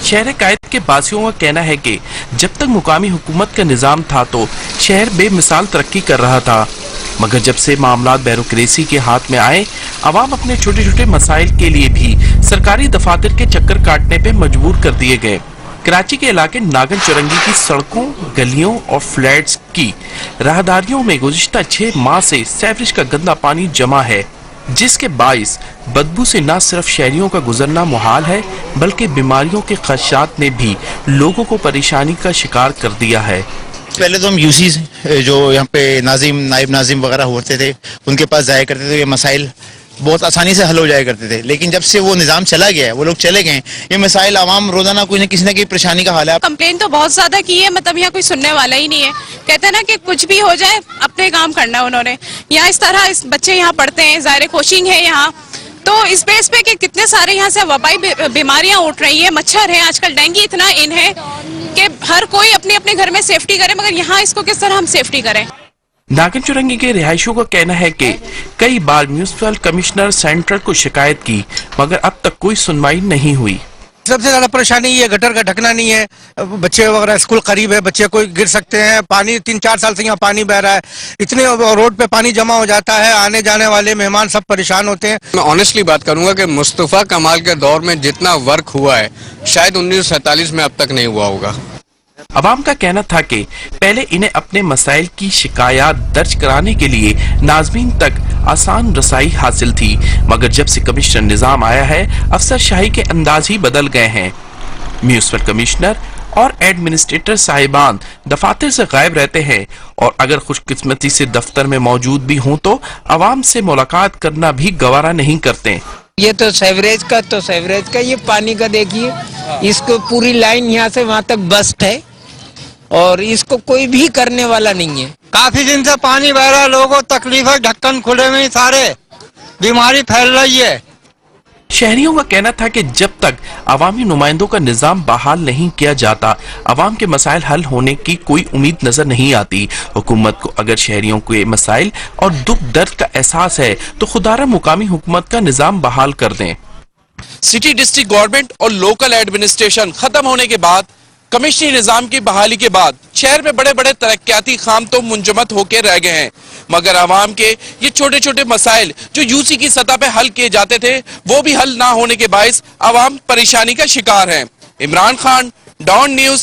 शहर कायद के बासियों का कहना है कि जब तक मुकामी हुकूमत का निजाम था तो शहर बेमिसाल तरक्की कर रहा था, मगर जब से मामलात ब्यूरोक्रेसी के हाथ में आए, अवाम अपने छोटे छोटे मसाइल के लिए भी सरकारी दफातर के चक्कर काटने पे मजबूर कर दिए गए। कराची के इलाके नागन चुरंगी की सड़कों, गलियों और फ्लैट्स की राहदारियों में गुज़िश्ता 6 माह से सीवरेज का गंदा पानी जमा है, जिसके बाइस बदबू से न सिर्फ शहरियों का गुजरना मुहाल है बल्कि बीमारियों के खदशात ने भी लोगों को परेशानी का शिकार कर दिया है। पहले तो हम यूसी जो यहाँ पे नाजिम, नाइब नाजिम वगैरह होते थे, उनके पास जाया करते थे, ये मसाइल बहुत आसानी से हल हो जाया करते थे। लेकिन जब से वो निज़ाम चला गया है, वो लोग चले गए, ये मसाइल आवाम रोजाना कोई न किसी न कोई परेशानी का हाल है। कंप्लेन तो बहुत ज्यादा की है, मतलब यहाँ कोई सुनने वाला ही नहीं है। कहते हैं ना कि कुछ भी हो जाए अपने काम करना है उन्होंने। यहाँ इस तरह बच्चे यहाँ पढ़ते हैं, ज़ाहिर कोचिंग है यहाँ, तो इस बेस पे कि कितने सारे यहाँ से वबाई बीमारियां उठ रही है, मच्छर है, आजकल डेंगू इतना इन है कि हर कोई अपने अपने घर में सेफ्टी करे, मगर यहाँ इसको किस तरह हम सेफ्टी करें। नागन चुरंगी के रिहायशियों का कहना है कि कई बार म्यूनिसिपल कमिश्नर सेंट्रल को शिकायत की, मगर अब तक कोई सुनवाई नहीं हुई। सबसे ज्यादा परेशानी ये गटर का ढकना नहीं है, बच्चे वगैरह स्कूल करीब है, बच्चे कोई गिर सकते हैं, पानी 3-4 साल से यहाँ पानी बह रहा है, इतने रोड पे पानी जमा हो जाता है, आने जाने वाले मेहमान सब परेशान होते हैं। मैं ऑनेस्टली बात करूंगा कि मुस्तफा कमाल के दौर में जितना वर्क हुआ है शायद 1947 में अब तक नहीं हुआ होगा। अवाम का कहना था कि पहले इन्हें अपने मसाइल की शिकायत दर्ज कराने के लिए नाज़मीन तक आसान रसाई हासिल थी, मगर जब से कमिश्नर निजाम आया है, अफसरशाही के अंदाज ही बदल गए हैं। म्यूनिसिपल कमिश्नर और एडमिनिस्ट्रेटर साहिबान दफातर से गायब रहते हैं और अगर खुशकिस्मती से दफ्तर में मौजूद भी हों तो अवाम से मुलाकात करना भी गवारा नहीं करते। ये तो सीवरेज का ये पानी का देखिए, इसको पूरी लाइन यहाँ से वहाँ तक बस्ट है और इसको कोई भी करने वाला नहीं है। काफी दिन से पानी बह रहा है, लोगों को तकलीफ है, ढक्कन खुले में सारे बीमारी फैल रही है। शहरियों का कहना था कि जब तक अवामी नुमाइंदों का निजाम बहाल नहीं किया जाता, अवाम के मसाइल हल होने की कोई उम्मीद नजर नहीं आती। हुकूमत को अगर शहरियों को ये मसाइल और दुख दर्द का एहसास है तो खुदारा मुकामी हुकूमत का निजाम बहाल कर दें। सिटी डिस्ट्रिक्ट गवर्नमेंट और लोकल एडमिनिस्ट्रेशन खत्म होने के बाद, कमिश्नरी निजाम की बहाली के बाद शहर में बड़े बड़े तरक्याती काम तो मुंजमद होकर रह गए हैं, मगर आवाम के ये छोटे छोटे मसाइल जो यूसी की सतह पे हल किए जाते थे, वो भी हल ना होने के बायस आवाम परेशानी का शिकार है। Imran Khan, don news,